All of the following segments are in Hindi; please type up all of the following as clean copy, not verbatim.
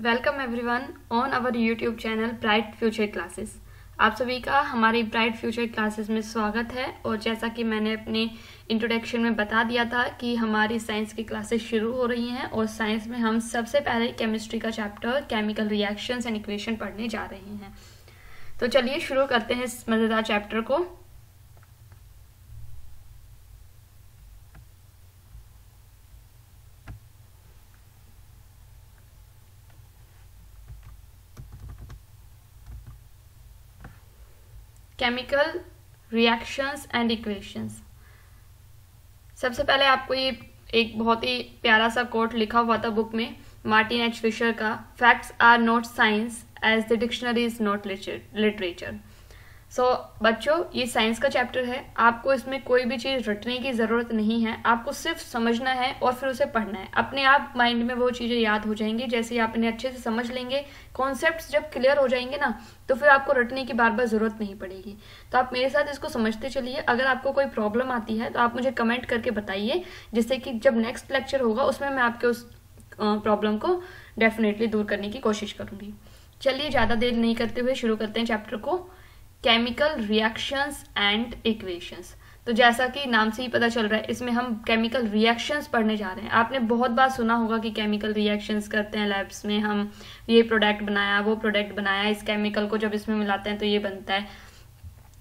Welcome everyone on our YouTube channel bright future classes. आप सभी का हमारी ब्राइट फ्यूचर क्लासेस में स्वागत है। और जैसा कि मैंने अपने इंट्रोडक्शन में बता दिया था कि हमारी साइंस की क्लासेस शुरू हो रही हैं और साइंस में हम सबसे पहले केमिस्ट्री का chapter chemical reactions and equation पढ़ने जा रहे हैं। तो चलिए शुरू करते हैं इस मज़ेदार चैप्टर को। Chemical reactions and equations. सबसे पहले आपको ये एक बहुत ही प्यारा सा कोट लिखा हुआ था बुक में मार्टिन एच फिशर का, facts are not science as the dictionary is not literature. So बच्चों, ये साइंस का चैप्टर है। आपको इसमें कोई भी चीज़ रटने की ज़रूरत नहीं है, आपको सिर्फ समझना है और फिर उसे पढ़ना है। अपने आप माइंड में वो चीज़ें याद हो जाएंगी। जैसे ही आप इन्हें अच्छे से समझ लेंगे, कॉन्सेप्ट्स जब क्लियर हो जाएंगे ना, तो फिर आपको रटने की बार बार ज़रूरत नहीं पड़ेगी। तो आप मेरे साथ इसको समझते चलिए। अगर आपको कोई प्रॉब्लम आती है तो आप मुझे कमेंट करके बताइए, जिससे कि जब नेक्स्ट लेक्चर होगा उसमें मैं आपके उस प्रॉब्लम को डेफिनेटली दूर करने की कोशिश करूँगी। चलिए ज़्यादा देर नहीं करते हुए शुरू करते हैं चैप्टर को, केमिकल रिएक्शंस एंड इक्वेशंस। तो जैसा कि नाम से ही पता चल रहा है, इसमें हम केमिकल रिएक्शंस पढ़ने जा रहे हैं। आपने बहुत बार सुना होगा कि केमिकल रिएक्शंस करते हैं लैब्स में, हम ये प्रोडक्ट बनाया, वो प्रोडक्ट बनाया, इस केमिकल को जब इसमें मिलाते हैं तो ये बनता है।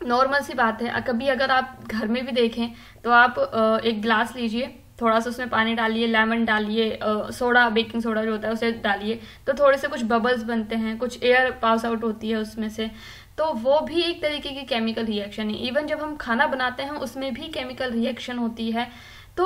नॉर्मल सी बात है। कभी अगर आप घर में भी देखें तो आप एक ग्लास लीजिए, थोड़ा सा उसमें पानी डालिए, लेमन डालिए, सोडा, बेकिंग सोडा जो होता है उसे डालिए, तो थोड़े से कुछ बबल्स बनते हैं, कुछ एयर पास आउट होती है उसमें से। तो वो भी एक तरीके की केमिकल रिएक्शन है। इवन जब हम खाना बनाते हैं उसमें भी केमिकल रिएक्शन होती है। तो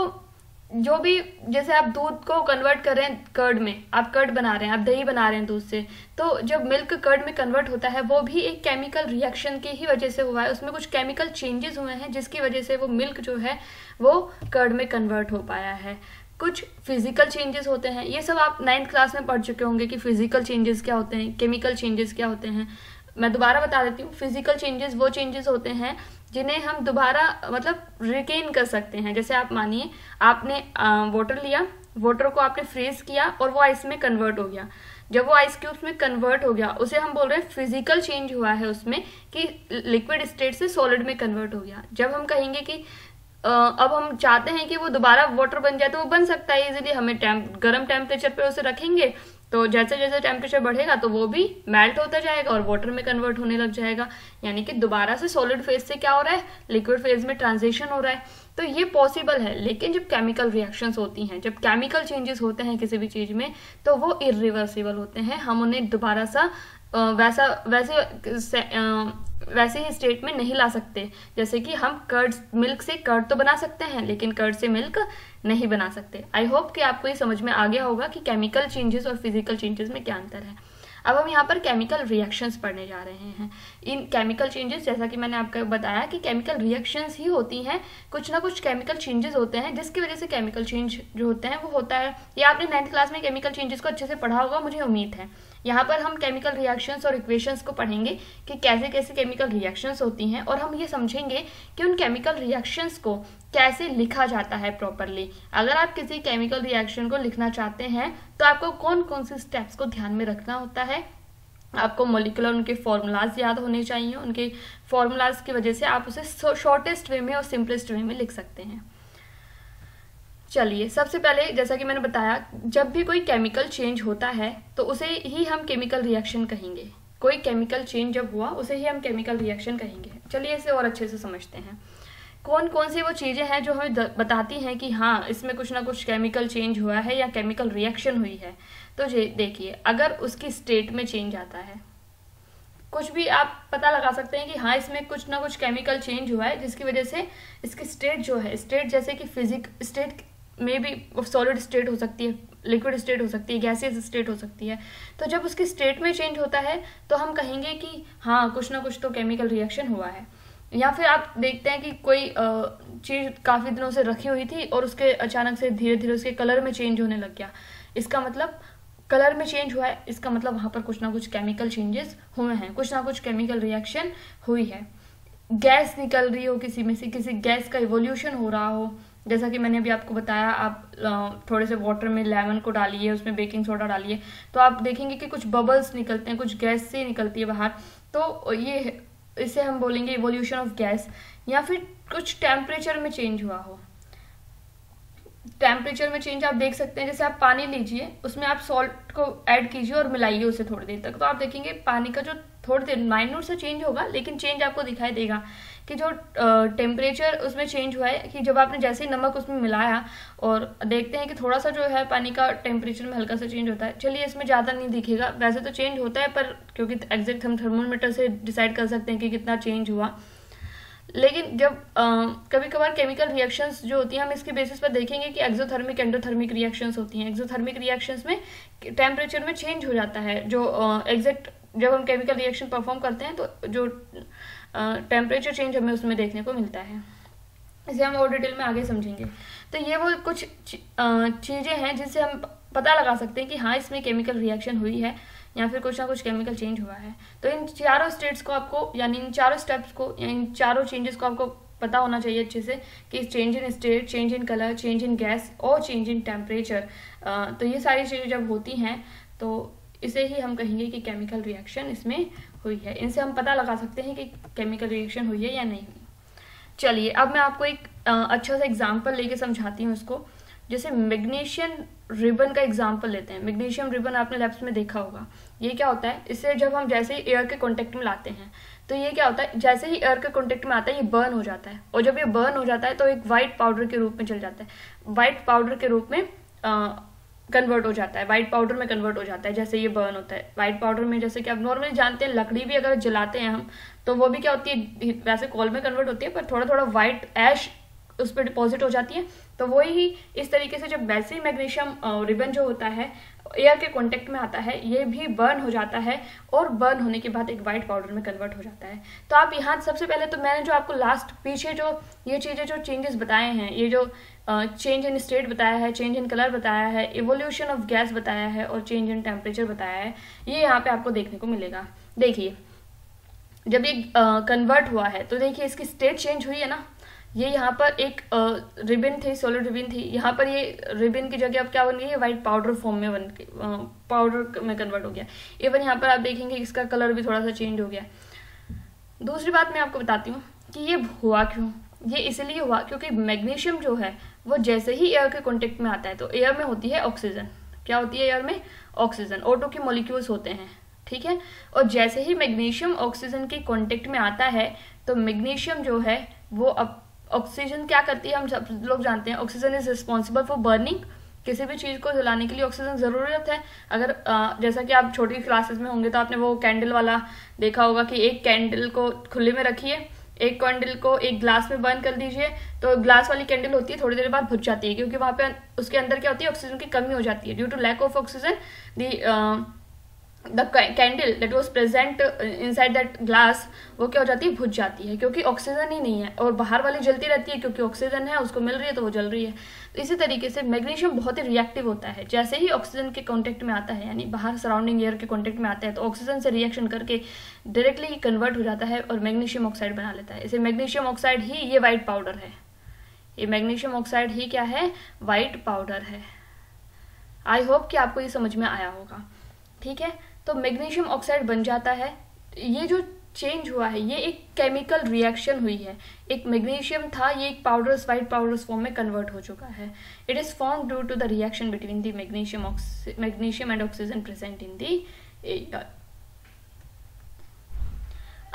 जो भी, जैसे आप दूध को कन्वर्ट कर रहे हैं कर्ड में, आप कर्ड बना रहे हैं, आप दही बना रहे हैं दूध से, तो जब मिल्क कर्ड में कन्वर्ट होता है वो भी एक केमिकल रिएक्शन की ही वजह से हुआ है। उसमें कुछ केमिकल चेंजेस हुए हैं जिसकी वजह से वो मिल्क जो है वो कर्ड में कन्वर्ट हो पाया है। कुछ फिजिकल चेंजेस होते हैं, ये सब आप 9th क्लास में पढ़ चुके होंगे कि फिजिकल चेंजेस क्या होते हैं, केमिकल चेंजेस क्या होते हैं। मैं दोबारा बता देती हूँ। फिजिकल चेंजेस वो चेंजेस होते हैं जिन्हें हम दोबारा रिकेन कर सकते हैं। जैसे आप मानिए आपने वाटर लिया, वाटर को आपने फ्रीज किया और वो आइस में कन्वर्ट हो गया। जब वो आइस क्यूब्स में कन्वर्ट हो गया, उसे हम बोल रहे हैं फिजिकल चेंज हुआ है उसमें, कि लिक्विड स्टेट से सॉलिड में कन्वर्ट हो गया। जब हम कहेंगे कि अब हम चाहते हैं कि वो दोबारा वाटर बन जाए, तो वो बन सकता है इजीली। हमें गर्म टेम्परेचर पे उसे रखेंगे तो जैसे जैसे टेम्परेचर बढ़ेगा तो वो भी मेल्ट होता जाएगा और वाटर में कन्वर्ट होने लग जाएगा। यानी कि दोबारा से सॉलिड फेज से क्या हो रहा है, लिक्विड फेज में ट्रांजिशन हो रहा है। तो ये पॉसिबल है। लेकिन जब केमिकल रिएक्शंस होती हैं, जब केमिकल चेंजेस होते हैं किसी भी चीज में, तो वो इरिवर्सिबल होते हैं। हम उन्हें दोबारा सा वैसे ही स्टेट में नहीं ला सकते। जैसे कि हम मिल्क से कर्ड तो बना सकते हैं, लेकिन कर्ड से मिल्क नहीं बना सकते। आई होप कि आपको ये समझ में आ गया होगा कि केमिकल चेंजेस और फिजिकल चेंजेस में क्या अंतर है। अब हम यहाँ पर केमिकल रिएक्शंस पढ़ने जा रहे हैं। इन केमिकल चेंजेस, जैसा कि मैंने आपको बताया कि केमिकल रिएक्शंस ही होती हैं, कुछ ना कुछ केमिकल चेंजेस होते हैं जिसकी वजह से केमिकल चेंज जो होते हैं वो होता है। ये आपने 9th क्लास में केमिकल चेंजेस को अच्छे से पढ़ा होगा, मुझे उम्मीद है। यहाँ पर हम केमिकल रिएक्शंस और इक्वेशंस को पढ़ेंगे कि कैसे कैसे केमिकल रिएक्शंस होती हैं, और हम ये समझेंगे कि उन केमिकल रिएक्शंस को कैसे लिखा जाता है प्रॉपरली। अगर आप किसी केमिकल रिएक्शन को लिखना चाहते हैं तो आपको कौन कौन से स्टेप्स को ध्यान में रखना होता है। आपको मोलिकुलर उनके फॉर्मूलाज याद होने चाहिए। उनके फॉर्मूलाज की वजह से आप उसे शॉर्टेस्ट वे में और सिंपलेस्ट वे में लिख सकते हैं। चलिए, सबसे पहले जैसा कि मैंने बताया, जब भी कोई केमिकल चेंज होता है तो उसे ही हम केमिकल रिएक्शन कहेंगे। कोई केमिकल चेंज जब हुआ उसे ही हम केमिकल रिएक्शन कहेंगे। चलिए इसे और अच्छे से समझते हैं। कौन कौन सी वो चीज़ें हैं जो हमें बताती हैं कि हाँ, इसमें कुछ ना कुछ केमिकल चेंज हुआ है या केमिकल रिएक्शन हुई है। तो देखिए, अगर उसकी स्टेट में चेंज आता है, कुछ भी आप पता लगा सकते हैं कि हाँ, इसमें कुछ ना कुछ केमिकल चेंज हुआ है जिसकी वजह से इसकी स्टेट जो है, स्टेट जैसे कि फिजिक स्टेट में भी सॉलिड स्टेट हो सकती है, लिक्विड स्टेट हो सकती है, गैसियस स्टेट हो सकती है। तो जब उसकी स्टेट में चेंज होता है तो हम कहेंगे कि हाँ, कुछ ना कुछ तो केमिकल रिएक्शन हुआ है। या फिर आप देखते हैं कि कोई चीज़ काफ़ी दिनों से रखी हुई थी और उसके अचानक से धीरे धीरे उसके कलर में चेंज होने लग गया। इसका मतलब कलर में चेंज हुआ है, इसका मतलब वहाँ पर कुछ ना कुछ केमिकल चेंजेस हुए हैं, कुछ ना कुछ केमिकल रिएक्शन हुई है। गैस निकल रही हो किसी में से, किसी गैस का इवोल्यूशन हो रहा हो, जैसा कि मैंने अभी आपको बताया, आप थोड़े से वाटर में लेमन को डालिए, उसमें बेकिंग सोडा डालिए, तो आप देखेंगे कि कुछ बबल्स निकलते हैं, कुछ गैस से निकलती है बाहर, तो ये इसे हम बोलेंगे इवोल्यूशन ऑफ गैस। या फिर कुछ टेम्परेचर में चेंज हुआ हो, टेम्परेचर में चेंज आप देख सकते हैं, जैसे आप पानी लीजिए, उसमें आप सॉल्ट को ऐड कीजिए और मिलाइए उसे थोड़ी देर तक, तो आप देखेंगे पानी का जो थोड़ी देर माइन्यूट से चेंज होगा, लेकिन चेंज आपको दिखाई देगा कि जो टेम्परेचर उसमें चेंज हुआ है, कि जब आपने जैसे ही नमक उसमें मिलाया और देखते हैं कि थोड़ा सा जो है पानी का टेम्परेचर में हल्का सा चेंज होता है। चलिए इसमें ज़्यादा नहीं दिखेगा, वैसे तो चेंज होता है, पर क्योंकि एग्जैक्ट हम थर्मोमीटर से डिसाइड कर सकते हैं कि कितना चेंज हुआ। लेकिन जब कभी कभार केमिकल रिएक्शंस जो होती हैं, हम इसके बेसिस पर देखेंगे कि एक्सोथर्मिक एंडोथर्मिक रिएक्शंस होती हैं। एक्सोथर्मिक रिएक्शंस में टेम्परेचर में चेंज हो जाता है, जो एग्जैक्ट जब हम केमिकल रिएक्शन परफॉर्म करते हैं तो जो टेम्परेचर चेंज हमें उसमें देखने को मिलता है। इसे हम और डिटेल में आगे समझेंगे। तो ये वो कुछ चीज़ें हैं जिनसे हम पता लगा सकते हैं कि हाँ इसमें केमिकल रिएक्शन हुई है या फिर कुछ ना कुछ केमिकल चेंज हुआ है। तो इन चारों स्टेट्स को आपको, यानी इन चारों स्टेप्स को, या इन चारों चेंजेस को आपको पता होना चाहिए अच्छे से कि change in state, change in colour, change in gas और चेंज इन टेम्परेचर। तो ये सारी चीज़ें जब होती हैं तो इसे ही हम कहेंगे कि केमिकल रिएक्शन इसमें हुई है। इनसे हम पता लगा सकते हैं कि केमिकल रिएक्शन हुई है या नहीं हुई। चलिए अब मैं आपको एक अच्छा सा एग्जाम्पल लेके समझाती हूँ इसको। जैसे मैग्नीशियम रिबन का एग्जाम्पल लेते हैं। मैग्नीशियम रिबन आपने लैब्स में देखा होगा। ये क्या होता है, इससे जब हम जैसे ही एयर के कांटेक्ट में लाते हैं तो ये क्या होता है, जैसे ही एयर के कांटेक्ट में आता है ये बर्न हो जाता है, और जब ये बर्न हो जाता है तो एक वाइट पाउडर के रूप में चल जाता है, वाइट पाउडर के रूप में कन्वर्ट हो जाता है, वाइट पाउडर में कन्वर्ट हो जाता है जैसे ये बर्न होता है। वाइट पाउडर में, जैसे कि आप नॉर्मली जानते हैं, लकड़ी भी अगर जलाते हैं हम तो वो भी क्या होती है, वैसे कोल में कन्वर्ट होती है, पर थोड़ा थोड़ा वाइट ऐश उस पर डिपॉजिट हो जाती है। तो वही ही इस तरीके से जब वैसे ही मैग्नीशियम रिबन जो होता है एयर के कांटेक्ट में आता है, ये भी बर्न हो जाता है, और बर्न होने के बाद एक वाइट पाउडर में कन्वर्ट हो जाता है। तो आप यहाँ सबसे पहले तो मैंने जो आपको लास्ट पीछे जो ये चीज़ें जो चेंजेस बताए हैं, ये जो चेंज इन स्टेट बताया है, चेंज इन कलर बताया है, इवोल्यूशन ऑफ गैस बताया है और चेंज इन टेम्परेचर बताया है, ये यहाँ पे आपको देखने को मिलेगा। देखिए जब ये कन्वर्ट हुआ है तो देखिए इसकी स्टेट चेंज हुई है ना। ये यहाँ पर एक रिबन थी, सॉलिड रिबन थी, यहाँ पर ये रिबन की जगह अब क्या बन गई है, वाइट पाउडर फॉर्म में बन के पाउडर में कन्वर्ट हो गया। इवन यहाँ पर आप देखेंगे इसका कलर भी थोड़ा सा चेंज हो गया। दूसरी बात मैं आपको बताती हूँ कि ये हुआ क्यों। ये इसलिए हुआ क्योंकि मैग्नीशियम जो है वो जैसे ही एयर के कॉन्टेक्ट में आता है, तो एयर में होती है ऑक्सीजन। क्या होती है एयर में? ऑक्सीजन। O2 के मॉलिक्यूल्स होते हैं, ठीक है। और जैसे ही मैग्नीशियम ऑक्सीजन के कॉन्टेक्ट में आता है तो मैग्नीशियम जो है वो अब ऑक्सीजन क्या करती है, हम सब लोग जानते हैं oxygen is responsible for burning. किसी भी चीज़ को जलाने के लिए ऑक्सीजन ज़रूरत है। अगर जैसा कि आप छोटी क्लासेस में होंगे तो आपने वो कैंडल वाला देखा होगा कि एक कैंडल को खुले में रखिए, एक कैंडल को एक ग्लास में बर्न कर दीजिए, तो ग्लास वाली कैंडल होती है थोड़ी देर बाद बुझ जाती है, क्योंकि वहाँ पे उसके अंदर क्या होती है, ऑक्सीजन की कमी हो जाती है। Due to lack of oxygen the candle that was present inside that glass, वो क्या हो जाती है, बुझ जाती है, क्योंकि ऑक्सीजन ही नहीं है। और बाहर वाली जलती रहती है क्योंकि ऑक्सीजन है, उसको मिल रही है तो वो जल रही है। तो इसी तरीके से मैग्नीशियम बहुत ही रिएक्टिव होता है। जैसे ही ऑक्सीजन के कॉन्टेक्ट में आता है, यानी बाहर सराउंडिंग एयर के कॉन्टेक्ट में आता है, तो ऑक्सीजन से रिएक्शन करके डायरेक्टली कन्वर्ट हो जाता है और मैग्नीशियम ऑक्साइड बना लेता है। इसे मैग्नीशियम ऑक्साइड ही ये वाइट पाउडर है। ये मैग्नीशियम ऑक्साइड ही क्या है, वाइट पाउडर है। आई होप कि आपको ये समझ में आया होगा, ठीक है। तो मैग्नीशियम ऑक्साइड बन जाता है। ये जो चेंज हुआ है ये एक केमिकल रिएक्शन हुई है। एक मैग्नीशियम था, ये एक पाउडर्स, वाइट पाउडर्स फॉर्म में कन्वर्ट हो चुका है। It is form due to the reaction between the magnesium and oxygen present in the air.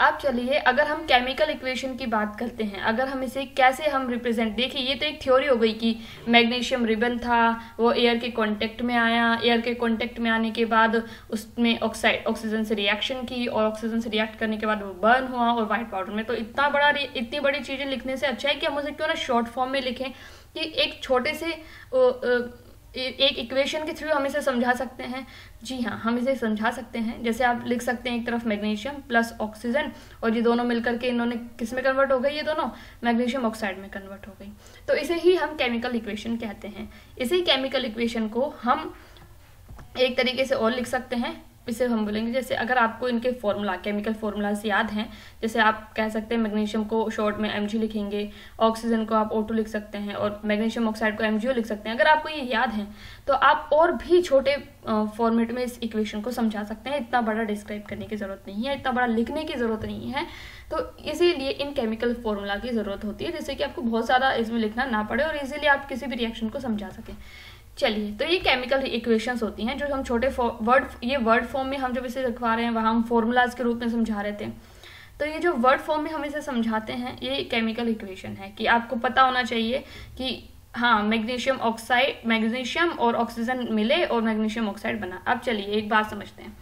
अब चलिए अगर हम केमिकल इक्वेशन की बात करते हैं, अगर हम इसे कैसे हम रिप्रेजेंट, देखिए ये तो एक थ्योरी हो गई कि मैग्नीशियम रिबन था, वो एयर के कांटेक्ट में आया, एयर के कांटेक्ट में आने के बाद उसमें ऑक्सीजन से रिएक्शन की, और ऑक्सीजन से रिएक्ट करने के बाद वो बर्न हुआ और वाइट पाउडर में। तो इतनी बड़ी चीज़ें लिखने से अच्छा है कि हम उसे क्यों ना शॉर्ट फॉर्म में लिखें, कि एक छोटे से एक इक्वेशन के थ्रू हम इसे समझा सकते हैं। जी हाँ, हम इसे समझा सकते हैं। जैसे आप लिख सकते हैं एक तरफ मैग्नीशियम प्लस ऑक्सीजन, और ये दोनों मिलकर के इन्होंने किस में कन्वर्ट हो गई, ये दोनों मैग्नीशियम ऑक्साइड में कन्वर्ट हो गई। तो इसे ही हम केमिकल इक्वेशन कहते हैं। इसी केमिकल इक्वेशन को हम एक तरीके से और लिख सकते हैं, इसे हम बोलेंगे, जैसे अगर आपको इनके फॉर्मूला केमिकल फॉर्मूलाज याद हैं, जैसे आप कह सकते हैं मैग्नीशियम को शॉर्ट में Mg लिखेंगे, ऑक्सीजन को आप O2 लिख सकते हैं और मैग्नीशियम ऑक्साइड को MgO लिख सकते हैं। अगर आपको ये याद है तो आप और भी छोटे फॉर्मेट में इस इक्वेशन को समझा सकते हैं। इतना बड़ा डिस्क्राइब करने की जरूरत नहीं है, इतना बड़ा लिखने की जरूरत नहीं है। तो इसीलिए इन केमिकल फॉर्मूला की जरूरत होती है, जिससे कि आपको बहुत ज़्यादा इसमें लिखना ना पड़े और इजीली आप किसी भी रिएक्शन को समझा सकें। चलिए, तो ये केमिकल इक्वेशंस होती हैं जो हम छोटे वर्ड फॉर्म में हम जब इसे लिखवा रहे हैं, वहाँ हम फॉर्मूलाज के रूप में समझा रहे थे। तो ये जो वर्ड फॉर्म में हम इसे समझाते हैं, ये केमिकल इक्वेशन है कि आपको पता होना चाहिए कि हाँ, मैग्नीशियम और ऑक्सीजन मिले और मैग्नीशियम ऑक्साइड बना। अब चलिए एक बात समझते हैं,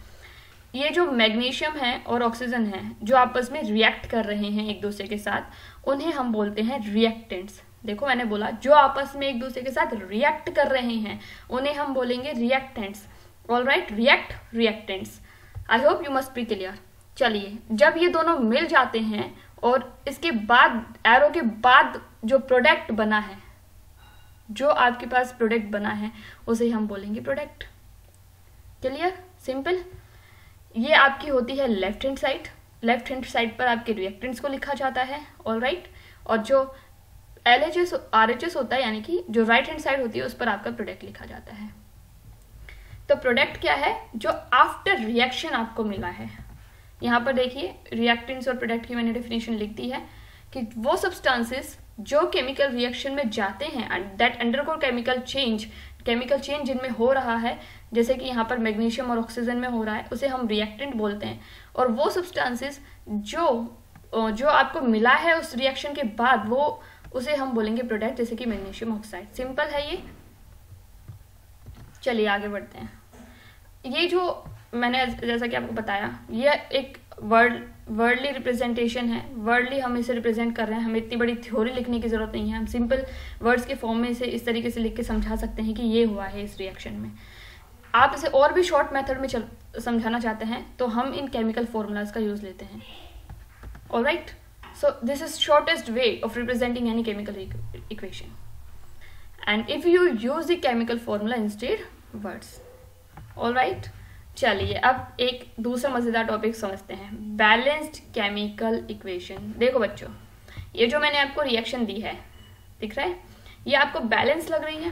ये जो मैग्नीशियम है और ऑक्सीजन है जो आपस में रिएक्ट कर रहे हैं एक दूसरे के साथ, उन्हें हम बोलते हैं रिएक्टेंट्स। देखो, मैंने बोला जो आपस में एक दूसरे के साथ रिएक्ट कर रहे हैं उन्हें हम बोलेंगे reactants. Alright, reactants. I hope you must be clear. चलिए, जब ये दोनों मिल जाते हैं और इसके बाद एरो के बाद जो प्रोडक्ट बना है, जो आपके पास प्रोडक्ट बना है, उसे हम बोलेंगे प्रोडक्ट। Clear, simple. ये आपकी होती है left hand side. Left hand side पर आपके रिएक्टेंट्स को लिखा जाता है। ऑलराइट, और जो LHS RHS होता है, यानी कि जो राइट हैंड साइड होती है, उस पर आपका प्रोडक्ट लिखा जाता है। तो प्रोडक्ट क्या है? जो आफ्टर रिएक्शन आपको मिला है। यहाँ पर देखिए, रिएक्टेंट्स और प्रोडक्ट की मैंने डेफिनेशन लिख दी है कि वो सब्सटेंसेस जो केमिकल रिएक्शन में जाते हैं and that undergo chemical change जिनमें हो रहा है, जैसे कि यहाँ पर मैग्नीशियम और ऑक्सीजन में हो रहा है, उसे हम रिएक्टेंट बोलते हैं। और वो सब्सटेंसेस जो आपको मिला है उस रिएक्शन के बाद, वो उसे हम बोलेंगे प्रोडक्ट, जैसे कि मैग्नीशियम ऑक्साइड। सिंपल है ये। चलिए आगे बढ़ते हैं। ये जो मैंने जैसा कि आपको बताया, ये एक वर्डली रिप्रेजेंटेशन है। वर्डली हम इसे रिप्रेजेंट कर रहे हैं, हमें इतनी बड़ी थ्योरी लिखने की जरूरत नहीं है। हम सिंपल वर्ड्स के फॉर्म में इसे इस तरीके से लिख के समझा सकते हैं कि ये हुआ है इस रिएक्शन में। आप इसे और भी शॉर्ट मेथड में समझाना चाहते हैं तो हम इन केमिकल फॉर्मूलाज का यूज लेते हैं। Alright, so this is shortest way of representing any chemical equation, and if you use the chemical formula instead words. Alright, चलिए अब एक दूसरा मजेदार टॉपिक समझते हैं, बैलेंस्ड केमिकल इक्वेशन। देखो बच्चों, ये जो मैंने आपको रिएक्शन दी है, दिख रहा है, ये आपको बैलेंस लग रही है।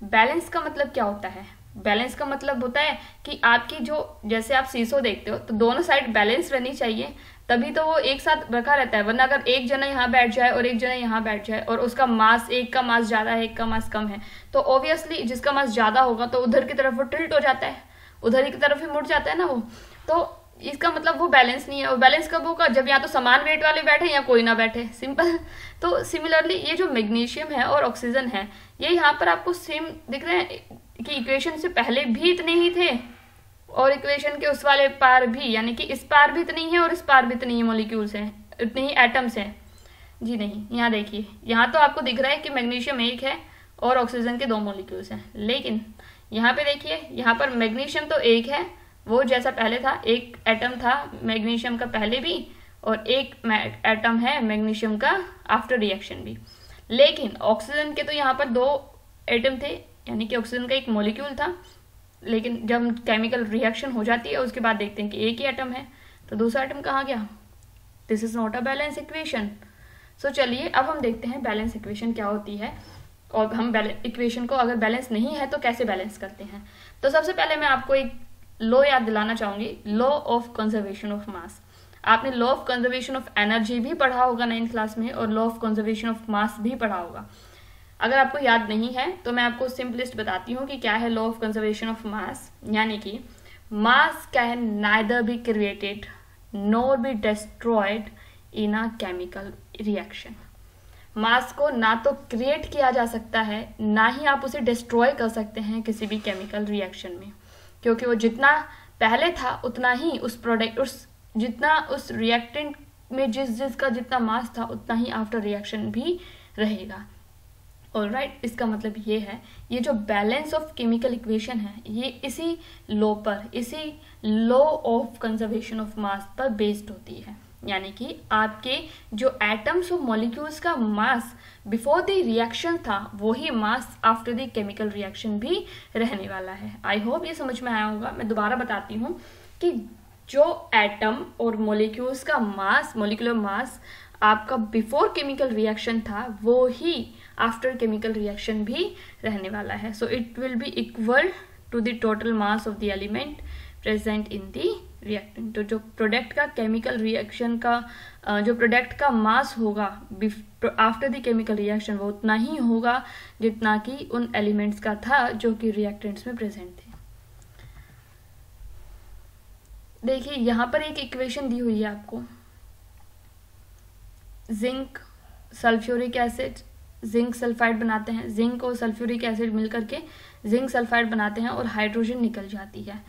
बैलेंस का मतलब क्या होता है? बैलेंस का मतलब होता है कि आपकी जो, जैसे आप शीशो देखते हो तो दोनों साइड बैलेंस रहनी चाहिए, तभी तो वो एक साथ रखा रहता है। वरना अगर एक जना यहाँ बैठ जाए और एक जना यहाँ बैठ जाए और उसका मास, एक का मास ज्यादा है एक का मास कम है, तो ऑब्वियसली जिसका मास ज्यादा होगा तो उधर की तरफ वो टिल्ट हो जाता है, उधर ही की तरफ ही मुड़ जाता है ना वो। तो इसका मतलब वो बैलेंस नहीं है। और बैलेंस कब होगा? जब या तो समान वेट वाले बैठे या कोई ना बैठे, सिंपल। तो सिमिलरली ये जो मैग्नीशियम है और ऑक्सीजन है, ये यहाँ पर आपको सेम दिख रहे हैं कि इक्वेशन से पहले भी इतने ही थे और इक्वेशन के उस वाले पार भी, यानी कि इस पार भी इतनी है और इस पार भी इतनी ही मॉलिक्यूल्स हैं, इतने ही एटम्स हैं। जी नहीं, यहाँ देखिए, यहाँ तो आपको दिख रहा है कि मैग्नीशियम एक है और ऑक्सीजन के 2 मॉलिक्यूल्स हैं, लेकिन यहाँ पे देखिए, यहाँ पर मैग्नीशियम तो एक है, वो जैसा पहले था, एक एटम था मैग्नीशियम का पहले भी और एक एटम है मैग्नीशियम का आफ्टर रिएक्शन भी। लेकिन ऑक्सीजन के तो यहाँ पर 2 एटम थे, यानी कि ऑक्सीजन का एक मॉलिक्यूल था, लेकिन जब केमिकल रिएक्शन हो जाती है उसके बाद देखते हैं कि एक ही एटम है, तो दूसरा एटम कहाँ गया? This is not a balance equation. So चलिए अब हम देखते हैं बैलेंस इक्वेशन क्या होती है, और हम इक्वेशन को अगर बैलेंस नहीं है तो कैसे बैलेंस करते हैं। तो सबसे पहले मैं आपको एक लॉ याद दिलाना चाहूंगी, law of conservation of mass. आपने law of conservation of energy भी पढ़ा होगा 9th क्लास में, और law of conservation of mass भी पढ़ा होगा। अगर आपको याद नहीं है तो मैं आपको सिंपलिस्ट बताती हूँ कि क्या है law of conservation of mass. यानी कि mass can neither be created nor be destroyed in a chemical reaction. Mass को ना तो क्रिएट किया जा सकता है, ना ही आप उसे डिस्ट्रॉय कर सकते हैं किसी भी केमिकल रिएक्शन में, क्योंकि वो जितना पहले था उतना ही जितना उस रिएक्टेंट में जिसका जितना मास था उतना ही आफ्टर रिएक्शन भी रहेगा। ऑलराइट, इसका मतलब ये है, ये जो बैलेंस ऑफ केमिकल इक्वेशन है, ये इसी लॉ ऑफ कंजर्वेशन ऑफ मास पर बेस्ड होती है। यानी कि आपके जो एटम्स और मॉलिक्यूल्स का मास बिफोर द रिएक्शन था वही मास आफ्टर द केमिकल रिएक्शन भी रहने वाला है। आई होप ये समझ में आया होगा। मैं दोबारा बताती हूँ कि जो एटम और मॉलिक्यूल्स का मास, मॉलिक्यूलर मास आपका बिफोर केमिकल रिएक्शन था वो ही आफ्टर केमिकल रिएक्शन भी रहने वाला है। So it will be equal to the total mass of the element present in the reactant. तो जो प्रोडक्ट का केमिकल रिएक्शन का जो प्रोडक्ट का मास होगा आफ्टर द केमिकल रिएक्शन वो उतना ही होगा जितना कि उन एलिमेंट्स का था जो कि रिएक्टेंट्स में प्रेजेंट थे। देखिए यहाँ पर एक इक्वेशन दी हुई है आपको, zinc sulphuric acid, zinc sulphide बनाते हैं, जिंक और सल्फ्यूरिक एसिड मिलकर के जिंक सल्फाइड बनाते हैं और हाइड्रोजन निकल जाती है।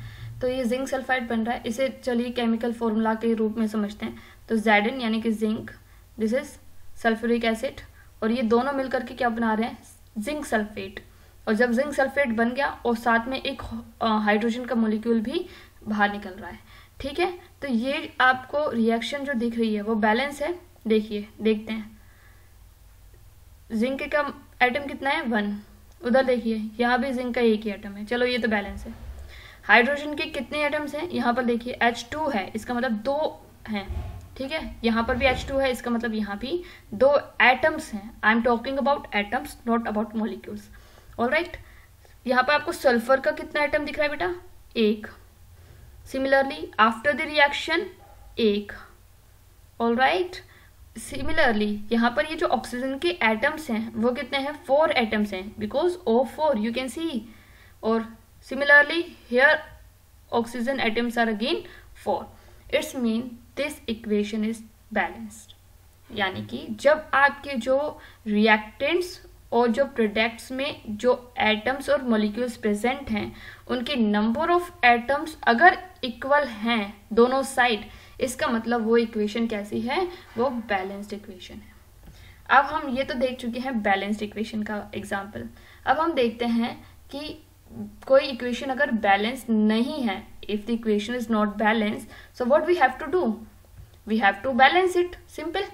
तो ये जिंक सल्फाइड बन रहा है। इसे चलिए केमिकल फॉर्मूला के रूप में समझते हैं। तो Zn यानी कि zinc, this is sulphuric acid, और ये दोनों मिलकर के क्या बना रहे हैं, जिंक सल्फेट। और जब जिंक सल्फेट बन गया और साथ में एक हाइड्रोजन का मॉलिक्यूल भी बाहर निकल रहा है, ठीक है। तो ये आपको रिएक्शन जो दिख रही है वो बैलेंस है। देखिए, देखते हैं जिंक का एटम कितना है, 1। उधर देखिए यहाँ भी जिंक का एक ही एटम है, चलो ये तो बैलेंस है। हाइड्रोजन के कितने एटम्स हैं, यहाँ पर देखिए H2 है, इसका मतलब 2 हैं, ठीक है। यहाँ पर भी H2 है, इसका मतलब यहाँ भी 2 एटम्स हैं। I am talking about atoms, not about molecules. Alright, यहाँ पर आपको सल्फर का कितना एटम दिख रहा है बेटा, 1। Similarly after the reaction 1। Alright, similarly यहाँ पर ये जो ऑक्सीजन के एटम्स हैं वो कितने हैं, 4 एटम्स हैं, because O4 you can see. और similarly here oxygen atoms are again 4। It's mean this equation is balanced. यानी कि जब आपके जो रिएक्टेंट्स और जो प्रोडक्ट्स में जो एटम्स और मॉलिक्यूल्स प्रेजेंट हैं उनके नंबर ऑफ एटम्स अगर इक्वल हैं दोनों साइड, इसका मतलब वो इक्वेशन कैसी है, वो बैलेंस्ड इक्वेशन है। अब हम ये तो देख चुके हैं बैलेंस्ड इक्वेशन का एग्जाम्पल। अब हम देखते हैं कि कोई इक्वेशन अगर बैलेंस नहीं है, if the equation is not balance, so what we have to do, we have to balance it, simple.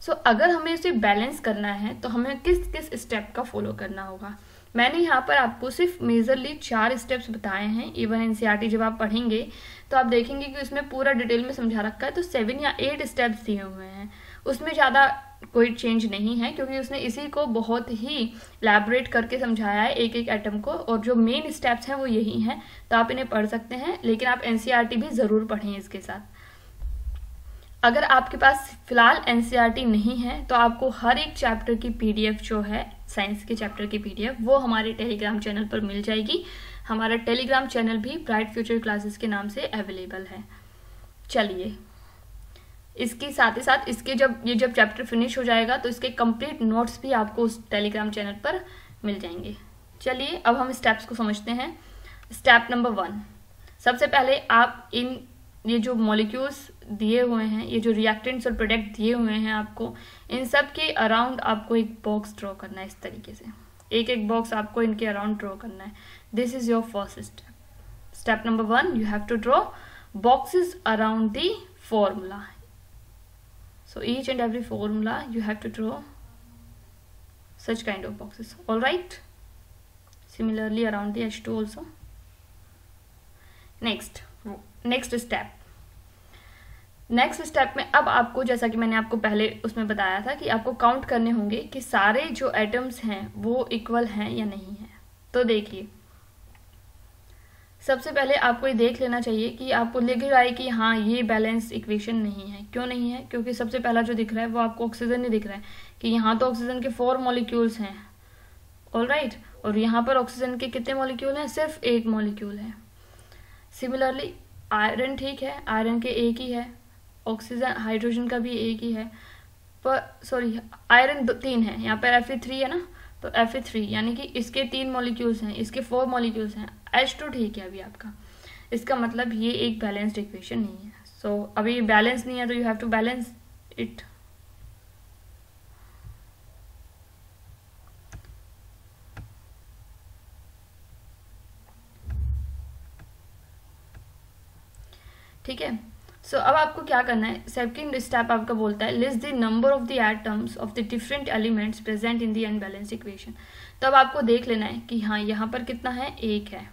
So अगर हमें इसे बैलेंस करना है तो हमें किस किस स्टेप का फॉलो करना होगा। मैंने यहाँ पर आपको सिर्फ मेजरली 4 स्टेप्स बताए हैं। इवन एनसीईआरटी जब आप पढ़ेंगे तो आप देखेंगे कि उसमें पूरा डिटेल में समझा रखा है। तो 7 या 8 स्टेप्स दिए हुए हैं, उसमें ज़्यादा कोई चेंज नहीं है क्योंकि उसने इसी को बहुत ही इलैबोरेट करके समझाया है एक एक एटम को, और जो मेन स्टेप्स हैं वो यही हैं। तो आप इन्हें पढ़ सकते हैं, लेकिन आप एनसीईआरटी भी ज़रूर पढ़ें इसके साथ। अगर आपके पास फिलहाल एनसीईआरटी नहीं है तो आपको हर एक चैप्टर की पीडीएफ जो है, साइंस के चैप्टर की पीडीएफ, वो हमारे टेलीग्राम चैनल पर मिल जाएगी। हमारा टेलीग्राम चैनल भी ब्राइट फ्यूचर क्लासेस के नाम से अवेलेबल है। चलिए, इसके साथ ही साथ इसके जब चैप्टर फिनिश हो जाएगा तो इसके कंप्लीट नोट्स भी आपको उस टेलीग्राम चैनल पर मिल जाएंगे। चलिए अब हम स्टेप्स को समझते हैं। स्टेप नंबर 1, सबसे पहले आप ये जो मॉलिक्यूल्स दिए हुए हैं, ये जो रिएक्टेंट्स और प्रोडक्ट दिए हुए हैं आपको, इन सब के अराउंड आपको एक बॉक्स ड्रॉ करना है। इस तरीके से एक एक बॉक्स आपको इनके अराउंड ड्रॉ करना है। This is your first step. Step number 1, you have to draw boxes around the formula. So each and every formula you have to draw such kind of boxes. All right. Similarly around the H2 also. Next step. Next step में अब आपको, जैसा कि मैंने आपको पहले उसमें बताया था कि आपको काउंट करने होंगे कि सारे जो एटम्स हैं वो इक्वल हैं या नहीं है। तो देखिए, सबसे पहले आपको ये देख लेना चाहिए कि आपको लिख रहा है कि हाँ ये बैलेंस इक्वेशन नहीं है। क्यों नहीं है? क्योंकि सबसे पहला जो दिख रहा है वो आपको ऑक्सीजन नहीं दिख रहा है कि यहाँ तो ऑक्सीजन के 4 मॉलिक्यूल्स हैं, ऑलराइट, और यहाँ पर ऑक्सीजन के कितने मॉलिक्यूल हैं? सिर्फ 1 मॉलिक्यूल है। सिमिलरली आयरन, ठीक है, आयरन के 1 ही है, ऑक्सीजन हाइड्रोजन का भी 1 ही है, पर सॉरी आयरन 3 है, यहाँ पर Fe3 है ना, तो Fe3 यानी कि इसके 3 मॉलिक्यूल्स हैं, इसके 4 मॉलिक्यूल्स हैं। H2 ठीक है अभी आपका, इसका मतलब ये एक बैलेंस्ड इक्वेशन नहीं है। सो अभी ये बैलेंस नहीं है तो you have to balance it. ठीक है, सो अब आपको क्या करना है, सेकंड स्टेप आपका बोलता है list the number of the atoms of the different elements present in the unbalanced equation. तो अब आपको देख लेना है कि हाँ यहाँ पर कितना है, 1 है।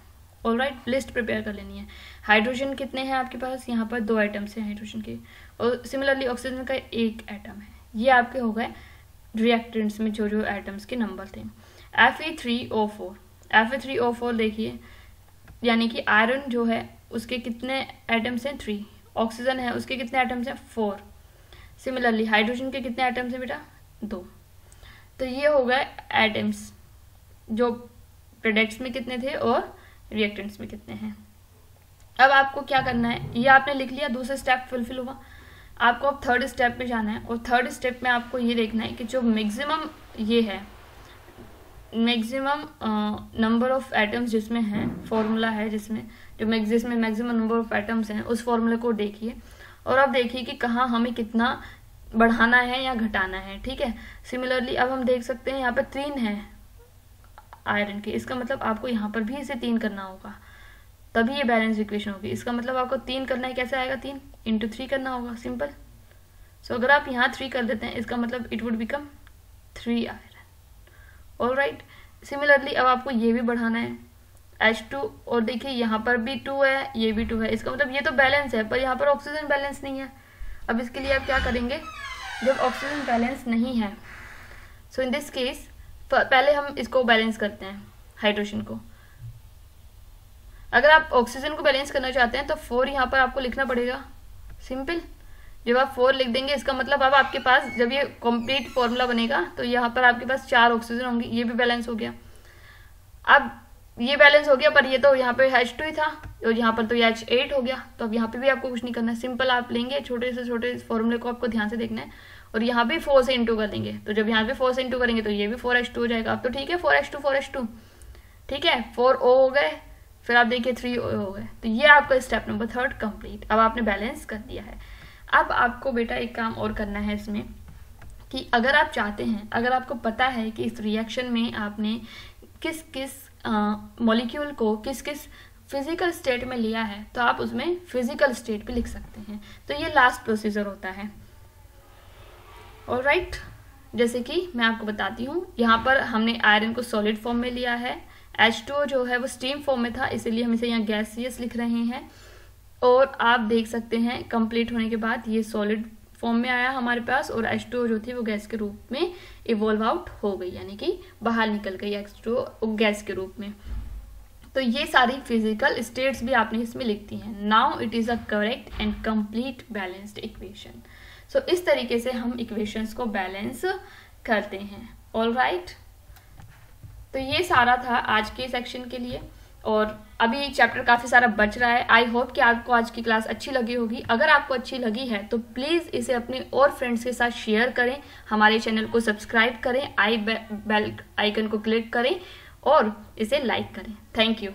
ऑलराइट, लिस्ट प्रिपेयर कर लेनी है। हाइड्रोजन कितने हैं आपके पास, यहाँ पर 2 एटम्स हैं हाइड्रोजन के, और सिमिलरली ऑक्सीजन का 1 एटम है। ये आपके हो गए रिएक्टेंट्स में जो जो एटम्स के नंबर थे। Fe3O4, Fe3O4 देखिए, यानी कि आयरन जो है उसके कितने एटम्स हैं, 3। ऑक्सीजन है उसके कितने एटम्स हैं, 4। सिमिलरली हाइड्रोजन के कितने एटम्स हैं बेटा, 2। तो ये हो गए एटम्स जो प्रोडक्ट्स में कितने थे और रिएक्टेंट्स में कितने हैं। अब आपको क्या करना है, ये आपने लिख लिया, दूसरा स्टेप फुलफिल हुआ। आपको अब थर्ड स्टेप में जाना है, और थर्ड स्टेप में आपको ये देखना है कि जो मैक्सिमम ये है, मैक्सिमम नंबर ऑफ एटम्स जिसमें है, फॉर्मूला है जिसमें जिसमें मैक्सिमम नंबर ऑफ एटम्स हैं, उस फॉर्मूले को देखिए और अब देखिए कि कहाँ हमें कितना बढ़ाना है या घटाना है। ठीक है, सिमिलरली अब हम देख सकते हैं यहाँ पे 3 है आयरन के, इसका मतलब आपको यहाँ पर भी इसे 3 करना होगा, तभी ये बैलेंस इक्वेशन होगी। इसका मतलब आपको 3 करना है, कैसे आएगा, 3 × 3 करना होगा, सिंपल। सो अगर आप यहाँ 3 कर देते हैं, इसका मतलब it would become 3 iron. Alright, similarly अब आपको ये भी बढ़ाना है, H2, और देखिए यहाँ पर भी 2 है, ये भी 2 है, इसका मतलब ये तो बैलेंस है, पर यहाँ पर ऑक्सीजन बैलेंस नहीं है। अब इसके लिए आप क्या करेंगे, जब ऑक्सीजन बैलेंस नहीं है, सो इन दिस केस पहले हम इसको बैलेंस करते हैं, हाइड्रोजन को। अगर आप ऑक्सीजन को बैलेंस करना चाहते हैं तो 4 यहाँ पर आपको लिखना पड़ेगा, सिंपल। जब आप 4 लिख देंगे, इसका मतलब अब आपके पास जब ये कंप्लीट फॉर्मूला बनेगा तो यहाँ पर आपके पास 4 ऑक्सीजन होंगे, ये भी बैलेंस हो गया। अब ये बैलेंस हो गया, पर ये तो यहाँ पे H2 ही था और यहाँ पर तो ये H8 हो गया, तो अब यहाँ पे भी आपको कुछ नहीं करना है, सिंपल आप लेंगे, छोटे से छोटे फॉर्मूले को आपको ध्यान से देखना है, और यहाँ भी 4 से इंटू कर देंगे, तो जब यहाँ पे 4 से इंटू करेंगे तो ये भी 4H2 हो जाएगा। अब तो ठीक है, 4H2 ठीक है, 4O हो गए, फिर आप देखिए 3O हो गए। तो ये आपका स्टेप नंबर 3 कंप्लीट, अब आपने बैलेंस कर दिया है। अब आपको बेटा एक काम और करना है इसमें, कि अगर आप चाहते हैं, अगर आपको पता है कि इस रिएक्शन में आपने किस किस मॉलिक्यूल को किस किस फिजिकल स्टेट में लिया है, तो आप उसमें फिजिकल स्टेट भी लिख सकते हैं। तो ये लास्ट प्रोसीजर होता है। ऑलराइट, जैसे कि मैं आपको बताती हूँ, यहाँ पर हमने आयरन को सॉलिड फॉर्म में लिया है, H2O जो है वो स्टीम फॉर्म में था, इसीलिए हम इसे यहाँ गैसियस लिख रहे हैं, और आप देख सकते हैं कंप्लीट होने के बाद ये सॉलिड फॉर्म में आया हमारे पास, और H2O जो थी वो गैस के रूप में इवॉल्व आउट हो गई, यानी कि बाहर निकल गई H2O गैस के रूप में। तो ये सारी फिजिकल स्टेट्स भी आपने इसमें लिखती हैं। Now it is a correct and complete balanced equation. So इस तरीके से हम इक्वेशंस को बैलेंस करते हैं। ऑलराइट, तो ये सारा था आज के सेक्शन के लिए, और अभी चैप्टर काफ़ी सारा बच रहा है। आई होप कि आपको आज की क्लास अच्छी लगी होगी। अगर आपको अच्छी लगी है तो प्लीज़ इसे अपने और फ्रेंड्स के साथ शेयर करें, हमारे चैनल को सब्सक्राइब करें, बेल आइकन को क्लिक करें और इसे लाइक करें। Thank you.